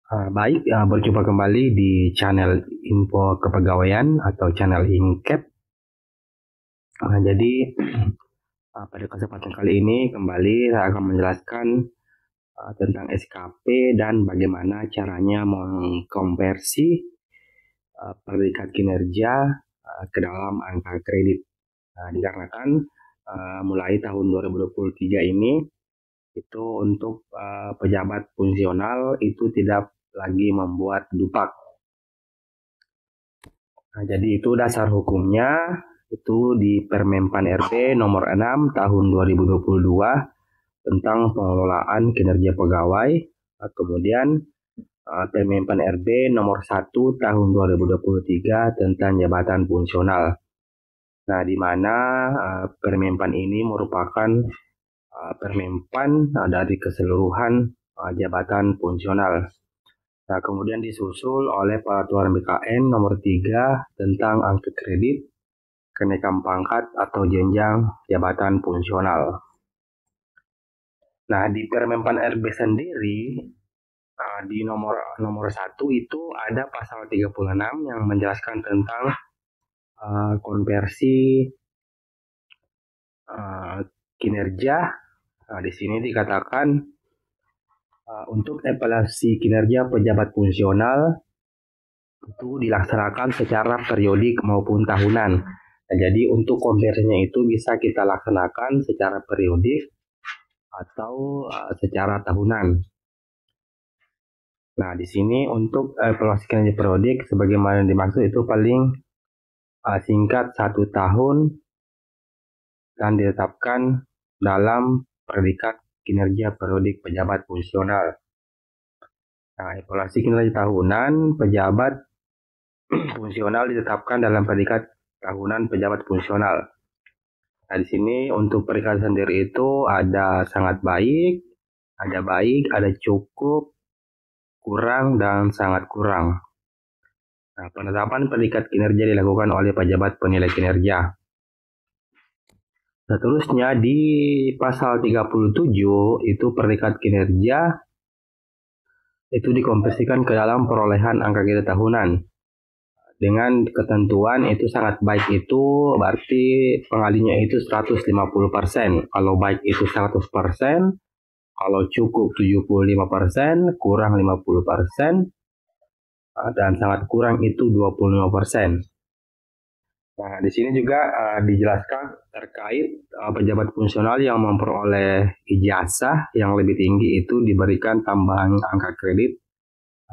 Baik, berjumpa kembali di channel Info Kepegawaian atau channel INCAP. Jadi pada kesempatan kali ini kembali saya akan menjelaskan tentang SKP dan bagaimana caranya mengkonversi predikat kinerja ke dalam angka kredit. Dikarenakan mulai tahun 2023 ini itu untuk pejabat fungsional itu tidak lagi membuat dupak. Jadi itu dasar hukumnya itu di Permenpan RB nomor 6 tahun 2022 tentang pengelolaan kinerja pegawai. Kemudian Permenpan RB nomor 1 tahun 2023 tentang jabatan fungsional. Nah, di mana Permenpan ini merupakan Permenpan dari keseluruhan jabatan fungsional. Nah, kemudian disusul oleh Peraturan BKN nomor 3 tentang angka kredit, kenaikan pangkat atau jenjang jabatan fungsional. Nah, di Permenpan RB sendiri di nomor 1 itu ada pasal 36 yang menjelaskan tentang konversi kinerja. Nah, di sini dikatakan untuk evaluasi kinerja pejabat fungsional itu dilaksanakan secara periodik maupun tahunan. Nah, jadi untuk konversinya itu bisa kita laksanakan secara periodik atau secara tahunan. Nah, di sini untuk evaluasi kinerja periodik sebagaimana dimaksud itu paling singkat 1 tahun dan ditetapkan dalam predikat kinerja periodik pejabat fungsional. Nah, evaluasi kinerja tahunan pejabat fungsional ditetapkan dalam predikat tahunan pejabat fungsional. Nah, di sini untuk predikat sendiri itu ada sangat baik, ada cukup, kurang, dan sangat kurang. Nah, penetapan predikat kinerja dilakukan oleh pejabat penilai kinerja. Seterusnya di pasal 37 itu predikat kinerja itu dikonversikan ke dalam perolehan angka kinerja tahunan. Dengan ketentuan itu sangat baik itu berarti pengalinya itu 150%. Kalau baik itu 100%, kalau cukup 75%, kurang 50%, dan sangat kurang itu 25%. Nah, di sini juga dijelaskan terkait pejabat fungsional yang memperoleh ijazah yang lebih tinggi itu diberikan tambahan angka kredit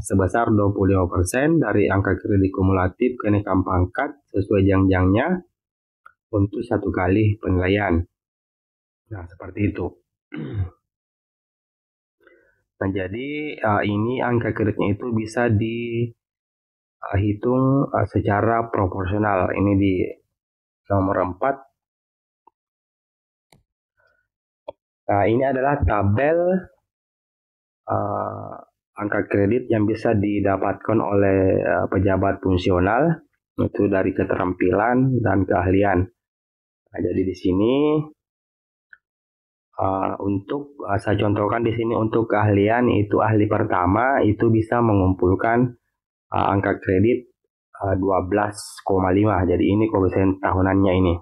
sebesar 25% dari angka kredit kumulatif kenaikan pangkat sesuai jenjangnya untuk 1 kali penilaian. Nah, seperti itu. Nah, jadi ini angka kreditnya itu bisa dihitung secara proporsional. Ini di nomor 4. Nah, ini adalah tabel angka kredit yang bisa didapatkan oleh pejabat fungsional itu dari keterampilan dan keahlian. Nah, jadi di sini untuk saya contohkan di sini untuk keahlian itu ahli pertama itu bisa mengumpulkan angka kredit 12,5. Jadi ini koefisien tahunannya ini.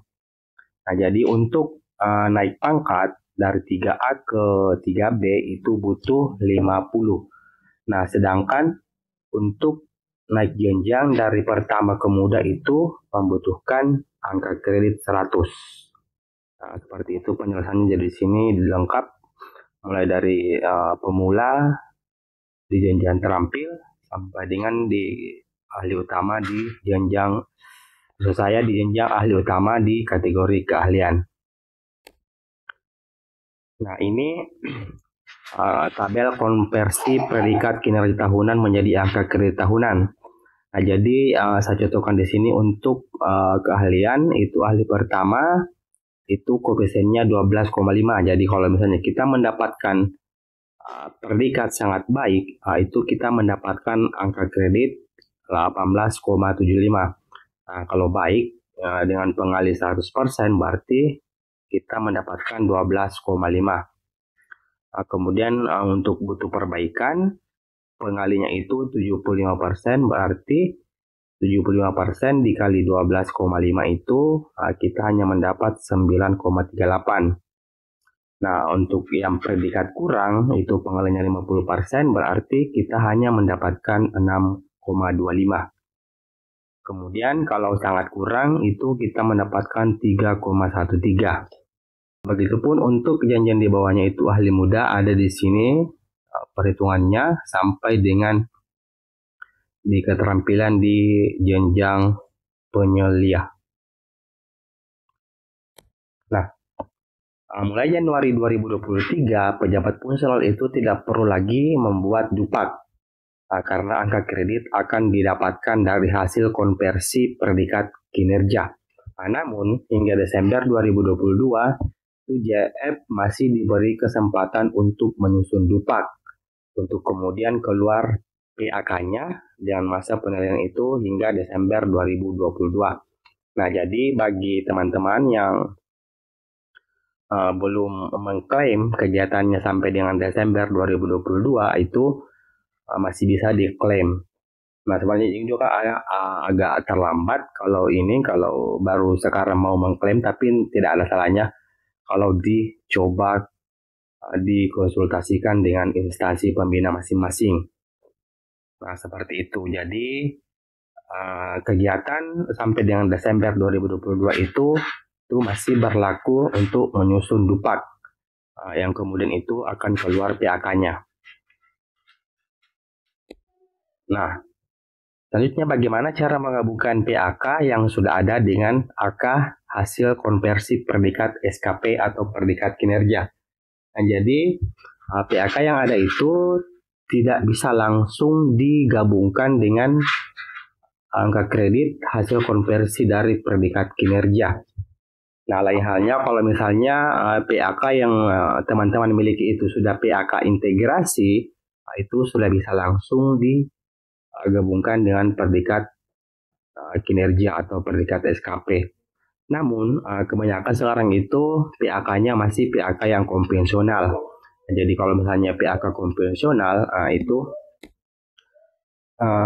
Nah, jadi untuk naik pangkat dari 3A ke 3B itu butuh 50. Nah, sedangkan untuk naik jenjang dari pertama ke muda itu membutuhkan angka kredit 100. Nah, seperti itu penjelasannya. Jadi di sini lengkap mulai dari pemula di jenjang terampil sampai dengan di ahli utama di jenjang, maksud saya di jenjang ahli utama di kategori keahlian. Nah, ini tabel konversi predikat kinerja tahunan menjadi angka kredit tahunan. Nah, jadi saya contohkan di sini untuk keahlian itu ahli pertama itu koefisiennya 12,5. Jadi kalau misalnya kita mendapatkan predikat sangat baik, itu kita mendapatkan angka kredit 18,75. Nah, kalau baik dengan pengali 100% berarti kita mendapatkan 12,5. Kemudian untuk butuh perbaikan pengalinya itu 75%, berarti 75% dikali 12,5 itu kita hanya mendapat 9,38. Nah, untuk yang predikat kurang itu pengalinya 50%, berarti kita hanya mendapatkan 6,25. Kemudian kalau sangat kurang itu kita mendapatkan 3,13. Begitupun untuk kejadian di bawahnya itu ahli muda, ada di sini perhitungannya sampai dengan di keterampilan di jenjang penyelia. Nah, mulai Januari 2023, pejabat fungsional itu tidak perlu lagi membuat dupak karena angka kredit akan didapatkan dari hasil konversi predikat kinerja. Namun, hingga Desember 2022, JF masih diberi kesempatan untuk menyusun dupak, untuk kemudian keluar PAK-nya dengan masa penilaian itu hingga Desember 2022. Nah, jadi bagi teman-teman yang belum mengklaim kegiatannya sampai dengan Desember 2022 itu masih bisa diklaim. Nah, sebenarnya ini juga agak terlambat kalau baru sekarang mau mengklaim, tapi tidak ada salahnya kalau dicoba dikonsultasikan dengan instansi pembina masing-masing. Nah, seperti itu. Jadi kegiatan sampai dengan Desember 2022 itu masih berlaku untuk menyusun dupak yang kemudian itu akan keluar PAK-nya. Nah, selanjutnya bagaimana cara menggabungkan PAK yang sudah ada dengan AK hasil konversi predikat SKP atau predikat kinerja. Nah, jadi PAK yang ada itu tidak bisa langsung digabungkan dengan angka kredit hasil konversi dari predikat kinerja. Nah, lain halnya kalau misalnya PAK yang teman-teman miliki itu sudah PAK integrasi, itu sudah bisa langsung digabungkan dengan predikat kinerja atau predikat SKP. Namun, kebanyakan sekarang itu PAK-nya masih PAK yang konvensional. Jadi kalau misalnya PAK konvensional, itu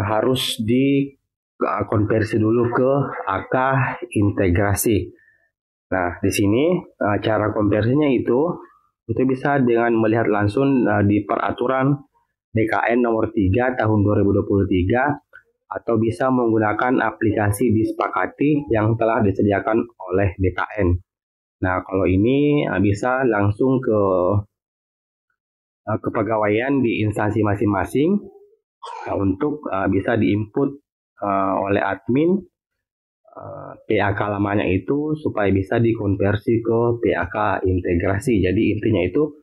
harus dikonversi dulu ke AK integrasi. Nah, di sini cara konversinya itu bisa dengan melihat langsung di peraturan DKN nomor 3 tahun 2023 atau bisa menggunakan aplikasi disepakati yang telah disediakan oleh DKN. Nah, kalau ini bisa langsung ke kepegawaian di instansi masing-masing untuk bisa diinput oleh admin PAK lamanya itu supaya bisa dikonversi ke PAK integrasi. Jadi intinya itu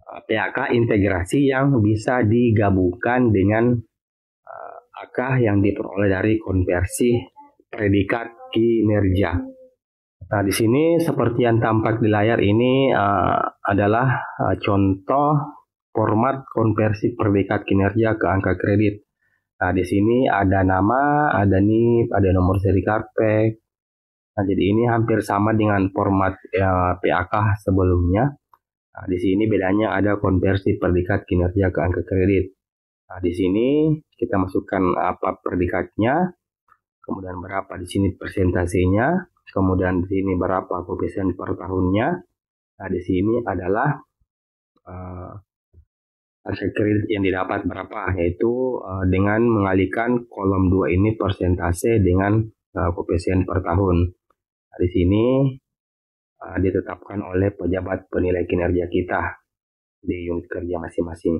PAK integrasi yang bisa digabungkan dengan AK yang diperoleh dari konversi predikat kinerja. Nah, di sini seperti yang tampak di layar ini adalah contoh format konversi predikat kinerja ke angka kredit. Nah, di sini ada nama, ada NIP, ada nomor seri karpet. Nah, jadi ini hampir sama dengan format PAK sebelumnya. Nah, di sini bedanya ada konversi predikat kinerja ke angka kredit. Nah, di sini kita masukkan apa predikatnya, kemudian berapa di sini persentasenya, kemudian di sini berapa koefisien per tahunnya. Nah, di sini adalah angka kredit yang didapat berapa, yaitu dengan mengalihkan kolom 2 ini persentase dengan koefisien per tahun. Nah, di sini ditetapkan oleh pejabat penilai kinerja kita di unit kerja masing-masing.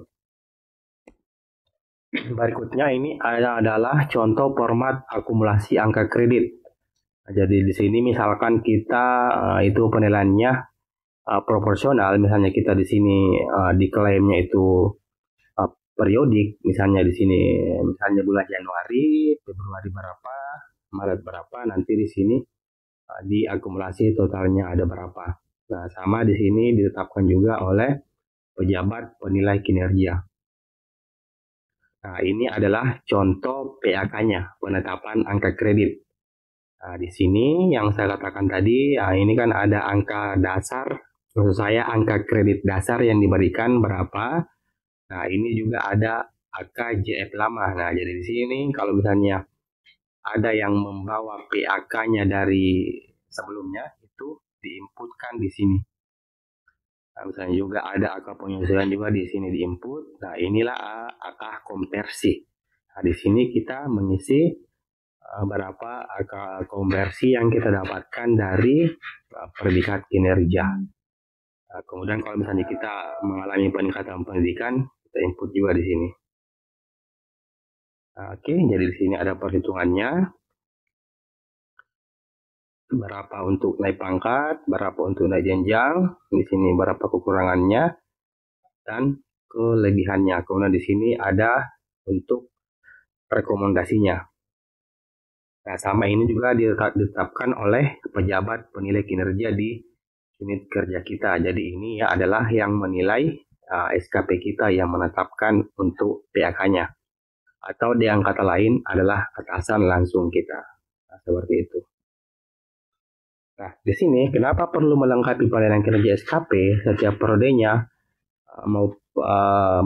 Berikutnya ini adalah contoh format akumulasi angka kredit. Nah, jadi di sini misalkan kita itu penilaiannya proporsional, misalnya kita di sini diklaimnya itu periodik, misalnya di sini misalnya bulan Januari, Februari berapa, Maret berapa, nanti di sini diakumulasi totalnya ada berapa. Nah, sama di sini ditetapkan juga oleh pejabat penilai kinerja. Nah, ini adalah contoh PAK-nya, penetapan angka kredit. Nah, di sini yang saya katakan tadi, ini kan ada angka dasar, maksud saya angka kredit dasar yang diberikan berapa. Nah, ini juga ada AKJF lama. Nah, jadi di sini kalau misalnya ada yang membawa PAK-nya dari sebelumnya, itu diinputkan di sini. Nah, misalnya juga ada angka penyesuaian juga di sini diinput. Nah, inilah angka konversi. Nah, di sini kita mengisi berapa angka konversi yang kita dapatkan dari predikat kinerja. Nah, kemudian kalau misalnya kita mengalami peningkatan pendidikan, kita input juga di sini. Nah, oke, jadi di sini ada perhitungannya. Berapa untuk naik pangkat, berapa untuk naik jenjang, di sini berapa kekurangannya dan kelebihannya. Kemudian di sini ada untuk rekomendasinya. Nah, sama ini juga ditetapkan oleh pejabat penilai kinerja di unit kerja kita. Jadi ini ya adalah yang menilai SKP kita yang menetapkan untuk PAK-nya. Atau dengan kata lain adalah atasan langsung kita. Nah, seperti itu. Nah, di sini kenapa perlu melengkapi pelayanan kinerja SKP setiap periodenya,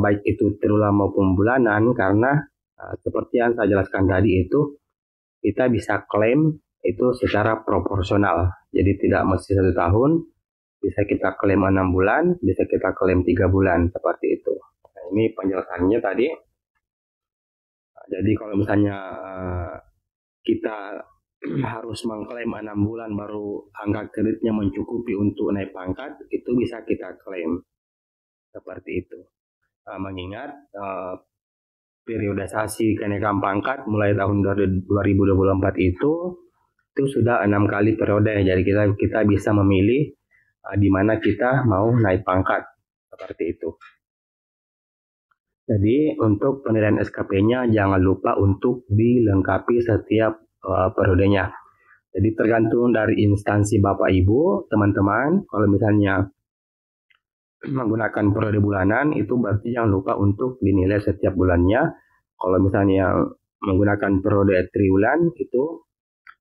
baik itu triwulan maupun bulanan, karena seperti yang saya jelaskan tadi itu, kita bisa klaim itu secara proporsional. Jadi tidak mesti 1 tahun, bisa kita klaim 6 bulan, bisa kita klaim 3 bulan, seperti itu. Nah, ini penjelasannya tadi. Jadi kalau misalnya kita harus mengklaim 6 bulan baru angka kreditnya mencukupi untuk naik pangkat, itu bisa kita klaim seperti itu. Mengingat periodisasi kenaikan pangkat mulai tahun 2024 itu sudah 6 kali periode. Jadi kita bisa memilih di mana kita mau naik pangkat seperti itu. Jadi untuk penilaian SKP-nya jangan lupa untuk dilengkapi setiap periodenya. Jadi tergantung dari instansi Bapak Ibu, teman-teman. Kalau misalnya menggunakan periode bulanan, itu berarti jangan lupa untuk dinilai setiap bulannya. Kalau misalnya menggunakan periode triwulan, itu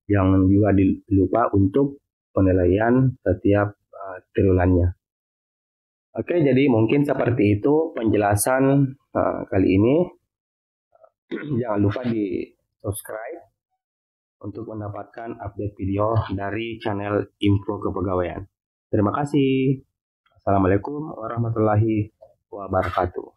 jangan juga lupa untuk penilaian setiap triwulannya. Oke, jadi mungkin seperti itu penjelasan kali ini. Jangan lupa di subscribe untuk mendapatkan update video dari channel Info Kepegawaian. Terima kasih. Assalamualaikum warahmatullahi wabarakatuh.